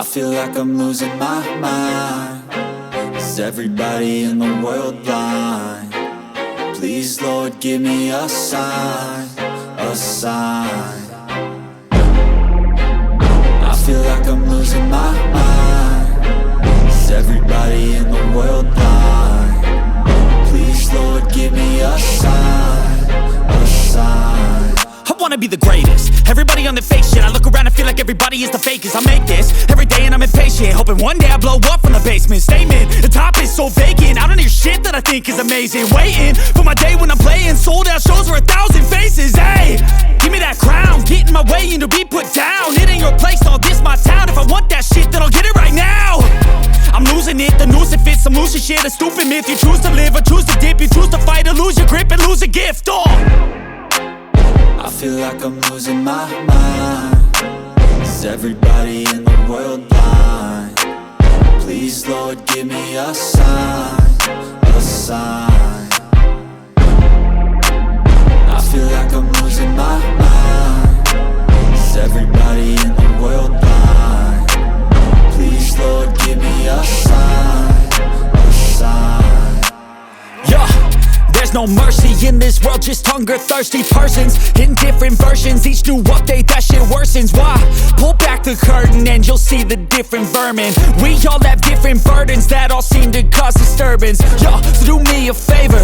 I feel like I'm losing my mind. Is everybody in the world blind? Please, Lord, give me a sign, a sign. I feel like I'm losing my mind. Is everybody in the world blind? Please, Lord, give me a sign, a sign. I wanna be the greatest. Everybody on the fake shit. I look around and feel like everybody is the fakest. I make this every day and I'm impatient, hoping one day I blow up from the basement. Statement, the top is so vacant. I don't hear shit that I think is amazing. Waiting for my day when I'm playing sold out shows for 1,000 faces. Hey, give me that crown, get in my way and to be put down. It ain't your place, all this my town. If I want that shit, then I'll get it right now. I'm losing it, the noose it fits. I'm losing shit, a stupid myth. You choose to live or choose to dip. You choose to fight or lose your grip and lose a gift. I feel like I'm losing my mind. Is everybody in the world blind? Please, Lord, give me a sign, a sign. I feel like I'm losing my mind. Is everybody in the world blind? Please, Lord, give me a sign, a sign. Yeah. There's no mercy in this world, just hunger-thirsty persons in different versions. Each new update, that shit worsens. Why? Pull back the curtain and you'll see the different vermin. We all have different burdens that all seem to cause disturbance. Yo, so do me a favor,